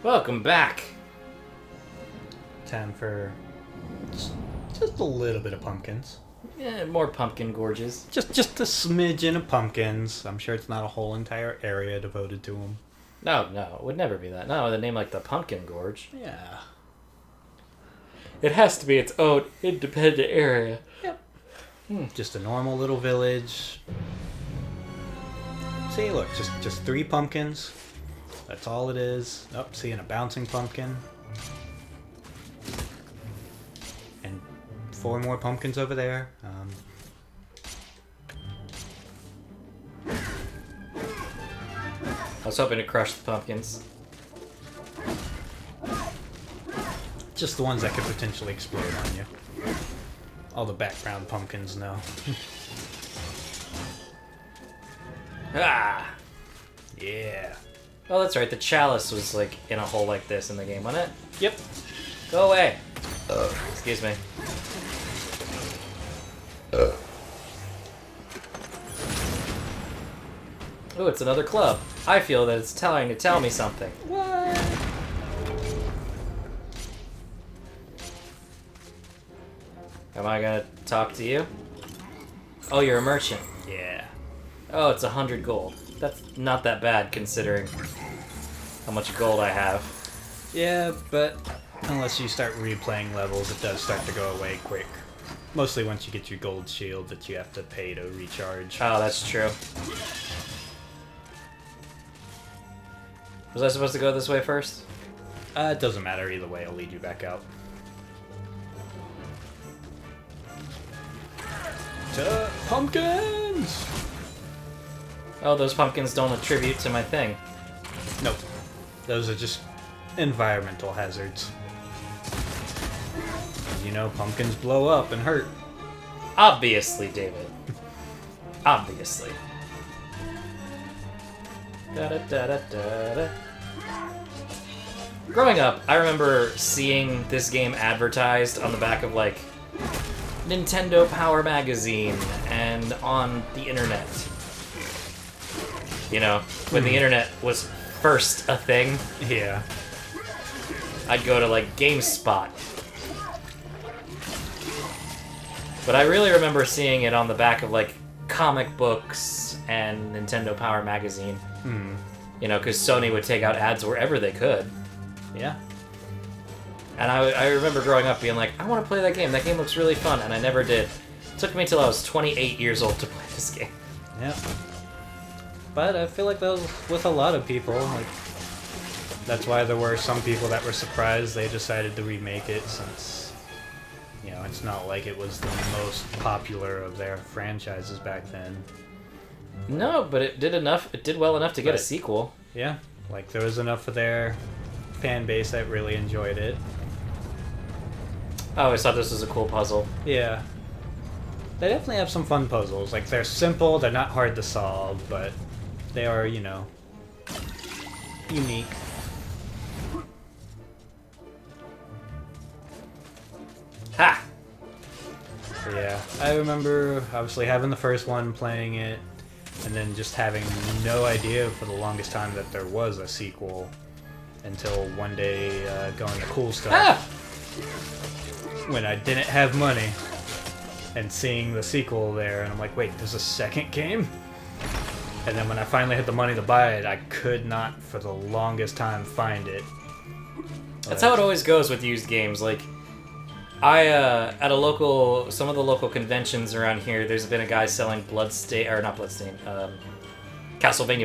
Welcome back. Time for just a little bit of pumpkins. Yeah, more pumpkin gorges. Just a smidgen of pumpkins. I'm sure it's not a whole entire area devoted to them. No, it would never be that. No, the name like the Pumpkin Gorge. Yeah. It has to be its own independent area. Yep. Just a normal little village. See, look, just 3 pumpkins. That's all it is. Oh, seeing a bouncing pumpkin. And 4 more pumpkins over there. I was hoping to crush the pumpkins. Just the ones that could potentially explode on you. All the background pumpkins, no. Ah! Yeah. Oh, that's right. The chalice was like in a hole like this in the game, wasn't it? Yep. Go away. Excuse me. Ooh, it's another club. I feel that it's trying to tell me something. What? Am I gonna talk to you? Oh, you're a merchant. Yeah. Oh, it's 100 gold. That's not that bad considering how much gold I have. Yeah, but unless you start replaying levels, it does start to go away quick. Mostly once you get your gold shield that you have to pay to recharge. Oh, that's true. Was I supposed to go this way first? It doesn't matter either way, I'll lead you back out. To pumpkins! Oh, those pumpkins don't attribute to my thing. Nope. Those are just environmental hazards. You know, pumpkins blow up and hurt. Obviously, David. Obviously. Da-da-da-da-da-da. Growing up, I remember seeing this game advertised on the back of, like, Nintendo Power Magazine and on the internet. You know, when the internet was first a thing, Yeah. I'd go to, like, GameSpot. But I really remember seeing it on the back of, like, comic books and Nintendo Power Magazine. You know, because Sony would take out ads wherever they could. Yeah. And I remember growing up being like, I want to play that game. That game looks really fun, and I never did. It took me till I was 28 years old to play this game. Yeah. But I feel like that was with a lot of people. Like, that's why there were some people that were surprised they decided to remake it, since, you know, it's not like it was the most popular of their franchises back then. No, but it did enough. It did well enough to get a sequel. Yeah, like there was enough of their fan base that really enjoyed it. I always thought this was a cool puzzle. Yeah. They definitely have some fun puzzles. Like, they're simple, they're not hard to solve, but they are, you know, unique. Ha! Yeah, I remember obviously having the first one, playing it, and then just having no idea for the longest time that there was a sequel until one day going to Cool Stuff when I didn't have money and seeing the sequel there, and I'm like, wait, there's a second game? And then when I finally had the money to buy it, I could not for the longest time find it. That's how it always goes with used games. Like, at some of the local conventions around here, there's been a guy selling Castlevania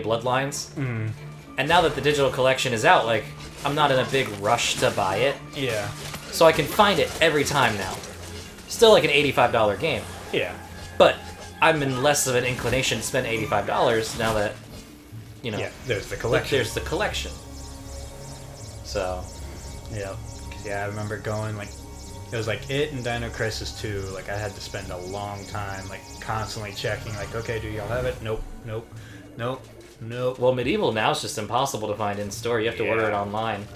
Bloodlines. And now that the digital collection is out, like, I'm not in a big rush to buy it. Yeah. So I can find it every time now. Still like an $85 game. Yeah. But I'm in less of an inclination to spend $85 now that, you know. Yeah, there's the collection. There's the collection. So. Yeah. Yeah, I remember going, like, it was like it and Dino Crisis 2, like I had to spend a long time, like, constantly checking, like, okay, do y'all have it? Nope, nope, nope, nope. Well, Medieval now is just impossible to find in store. You have to order it online.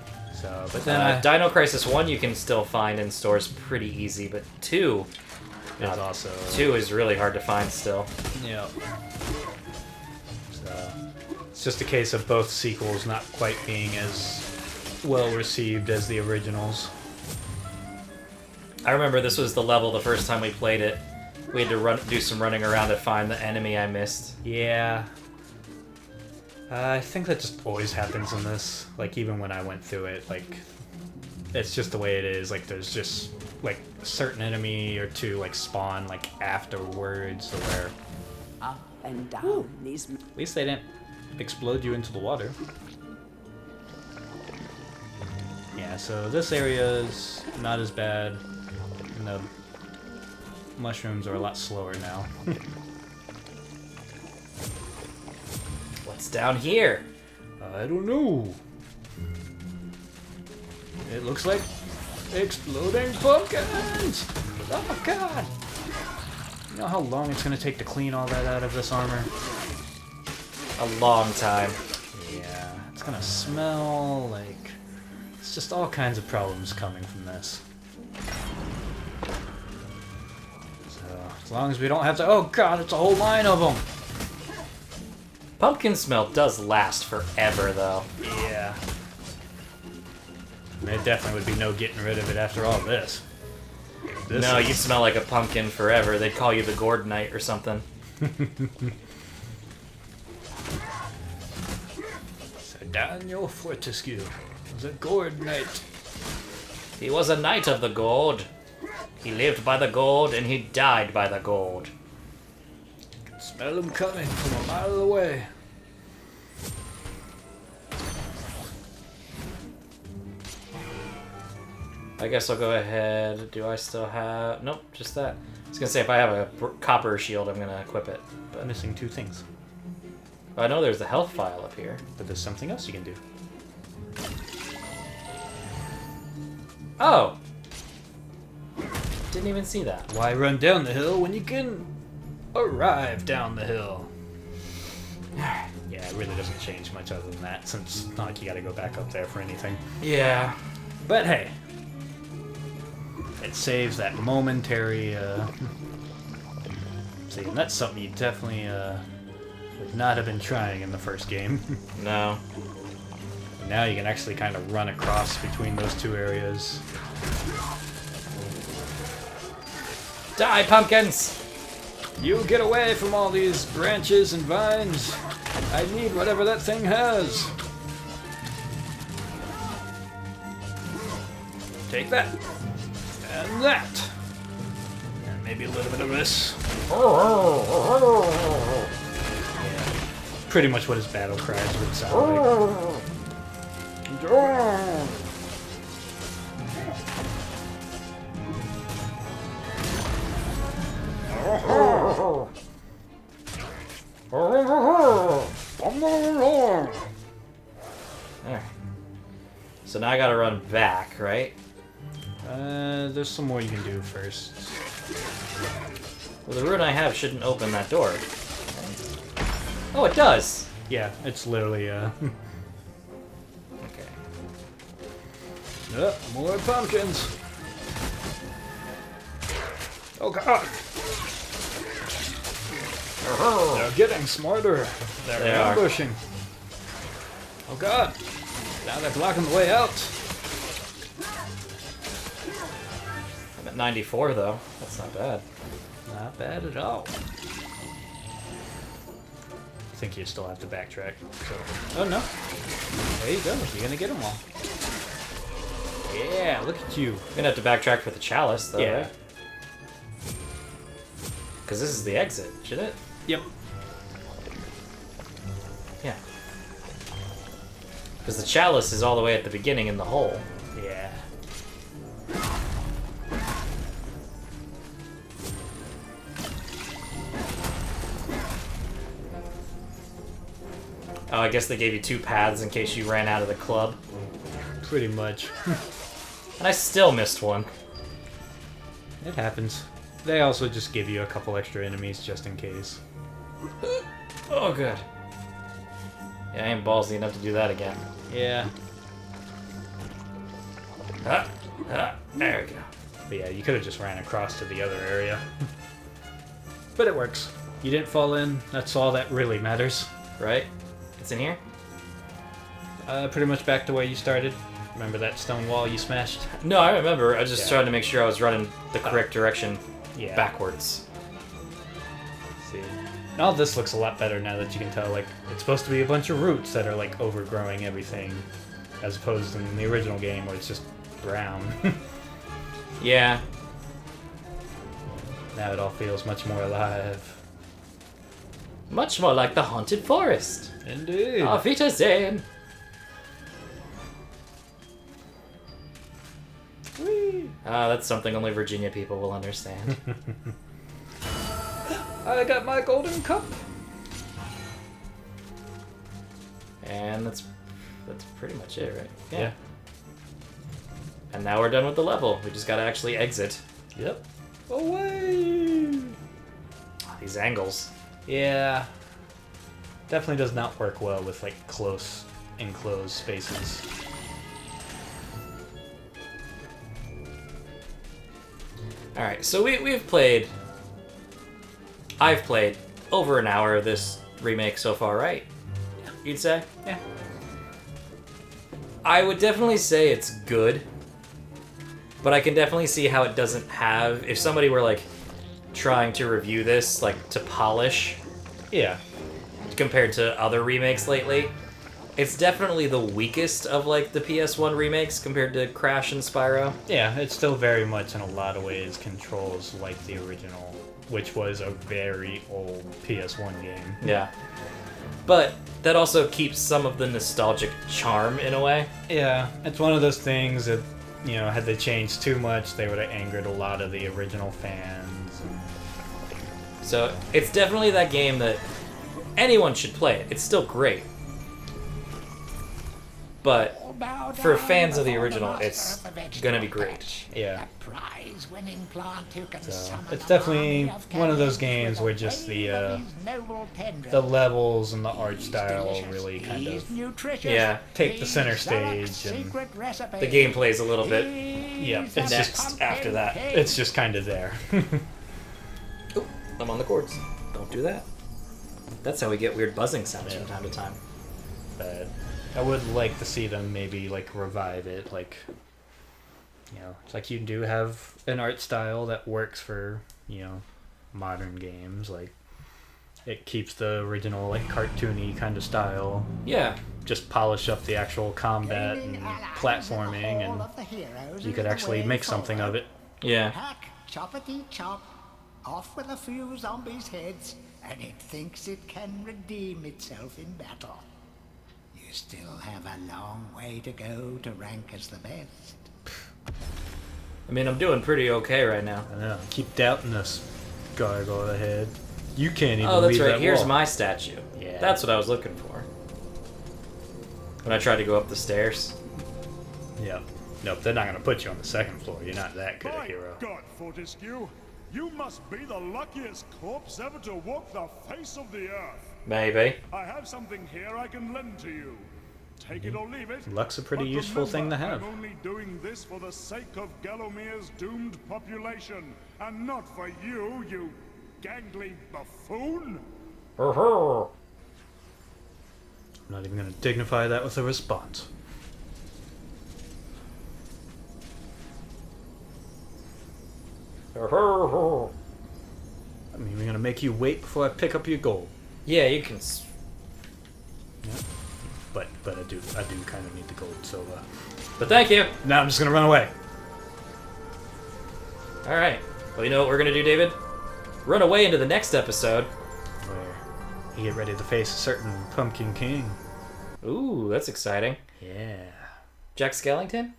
So, but then Dino Crisis 1 you can still find in stores pretty easy, but 2 is also 2 is really hard to find still. Yeah. So it's just a case of both sequels not quite being as well received as the originals. I remember this was the level the first time we played it. We had to do some running around to find the enemy I missed. Yeah. I think that just always happens in this. Like, even when I went through it, like, it's just the way it is. Like, there's just, like, a certain enemy or two, like, spawn, like, afterwards, so where... Up and down these... At least they didn't explode you into the water. Yeah, so this area is not as bad. And the mushrooms are a lot slower now. What's down here? I don't know. It looks like exploding pumpkins! Oh god! You know how long it's gonna take to clean all that out of this armor? A long time. Yeah, it's gonna smell like... It's just all kinds of problems coming from this. So, as long as we don't have to... Oh god, it's a whole line of them! Pumpkin smell does last forever, though. Yeah. There definitely would be no getting rid of it after all this. No, you smell like a pumpkin forever. They'd call you the Gourd Knight or something. Sir Daniel Fortescue was a Gourd Knight. He was a knight of the gold. He lived by the gold and he died by the gold. Smell him coming from a mile away. I guess I'll go ahead. Do I still have... Nope, just that. I was gonna say, if I have a copper shield, I'm gonna equip it. But Missing two things. I know there's a health file up here. But there's something else you can do. Oh! Didn't even see that. Why run down the hill when you can arrive down the hill? Yeah, it really doesn't change much other than that, since it's not like you gotta go back up there for anything. Yeah. But hey, it saves that momentary, see, and that's something you definitely, would not have been trying in the first game. No. Now you can actually kind of run across between those two areas. Die, pumpkins! You get away from all these branches and vines. I need whatever that thing has. Take that. And that. And maybe a little bit of this. Yeah. Pretty much what his battle cries would sound like. There. So now I gotta run back, right? There's some more you can do first. Well, the rune I have shouldn't open that door. Oh, it does! Yeah, it's literally, Okay. more pumpkins! Oh god! They're getting smarter. They're They are. ambushing. Oh god! Now they're blocking the way out. I'm at 94, though. That's not bad. Not bad at all. I think you still have to backtrack. So. Oh no. There you go. You're gonna get them all. Yeah, look at you. I'm gonna have to backtrack for the chalice, though, Yeah. right? Because this is the exit, should it? Yep. Yeah. Because the chalice is all the way at the beginning in the hole. Yeah. Oh, I guess they gave you two paths in case you ran out of the club. Pretty much. And I still missed one. It happens. They also just give you a couple extra enemies just in case. Oh, good. Yeah, I ain't ballsy enough to do that again. Yeah. There we go. But yeah, you could have just ran across to the other area. But it works. You didn't fall in. That's all that really matters. Right? It's in here? Pretty much back to where you started. Remember that stone wall you smashed? No, I remember. I was just trying to make sure I was running the correct direction backwards. See, all this looks a lot better now that you can tell. Like, it's supposed to be a bunch of roots that are like overgrowing everything, as opposed to in the original game where it's just brown. Yeah. Now it all feels much more alive. Much more like the haunted forest. Indeed. Auf Wiedersehen. That's something only Virginia people will understand. I got my golden cup. And that's pretty much it, right? Yeah. And now we're done with the level. We just gotta actually exit. Yep. Away! These angles. Yeah. Definitely does not work well with, like, close, enclosed spaces. Alright, so we've played... I've played over an hour of this remake so far, right? You'd say? Yeah. I would definitely say it's good. But I can definitely see how it doesn't have... If somebody were, like, trying to review this, like, to polish... Yeah. Compared to other remakes lately, it's definitely the weakest of, like, the PS1 remakes compared to Crash and Spyro. Yeah, it still very much, in a lot of ways, controls like the original, which was a very old PS1 game. Yeah. But that also keeps some of the nostalgic charm, in a way. Yeah, it's one of those things that, you know, had they changed too much, they would have angered a lot of the original fans. And... So, it's definitely that game that anyone should play it. It's still great. But for fans of the original, it's gonna be great. Yeah. So, it's definitely one of those games where just the levels and the art style really kind of take the center stage, and the gameplay is a little bit it's next just after that. it's just kind of there. Ooh, I'm on the cords. Don't do that. That's how we get weird buzzing sounds from time to time. But I would like to see them maybe like revive it, like, you know, it's like you do have an art style that works for, you know, modern games. Like, it keeps the original like cartoony kind of style. Yeah. Just polish up the actual combat and platforming, and you could actually make something of it. Yeah. Hack, choppity chop, off with a few zombies' heads, and it thinks it can redeem itself in battle. You still have a long way to go to rank as the best. I mean, I'm doing pretty okay right now. I know. Keep doubting us, gargoyle head. You can't even. Oh, that's leave right. that Here's wall. my statue. Yeah. That's what I was looking for. When I tried to go up the stairs. Yep. Nope, they're not going to put you on the second floor. You're not that good a My hero. God, Fortescue, you must be the luckiest corpse ever to walk the face of the earth. Maybe. I have something here I can lend to you. Take it or leave it. Luck's a pretty but useful thing to remember, have. I'm only doing this for the sake of Gallowmere's doomed population, and not for you, you gangly buffoon. Uh-huh. I'm not even going to dignify that with a response. Uh-huh. I'm even going to make you wait before I pick up your gold. Yeah, you can. Yeah. But I do kind of need the gold, so But thank you. now I'm just going to run away. All right. Well, you know what we're gonna do, David? Run away into the next episode. Where you get ready to face a certain Pumpkin King. Ooh, that's exciting. Yeah. Jack Skellington?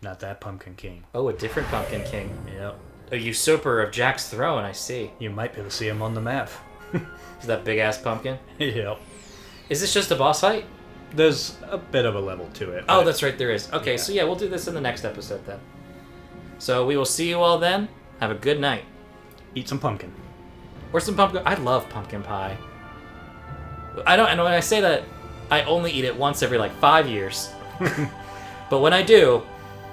Not that Pumpkin King. Oh, a different Pumpkin King. Yep. A usurper of Jack's throne, I see. You might be able to see him on the map. Is that big-ass pumpkin? Yep. Is this just a boss fight? There's a bit of a level to it. Oh, but- that's right, there is. Okay, Yeah. so yeah, we'll do this in the next episode then. So we will see you all then. Have a good night. Eat some pumpkin. Or some pumpkin. I love pumpkin pie. I don't. And when I say that, I only eat it once every like 5 years. But when I do,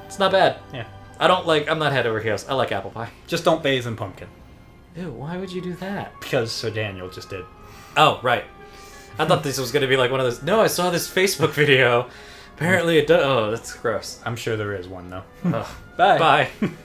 it's not bad. Yeah. I don't like. I'm not head over heels. I like apple pie. Just don't bathe in pumpkin. Ew. Why would you do that? Because Sir Daniel just did. Oh, right. I thought this was gonna be like one of those. No, I saw this Facebook video Apparently it does. Oh, that's gross. I'm sure there is one though. Ugh. Bye. Bye.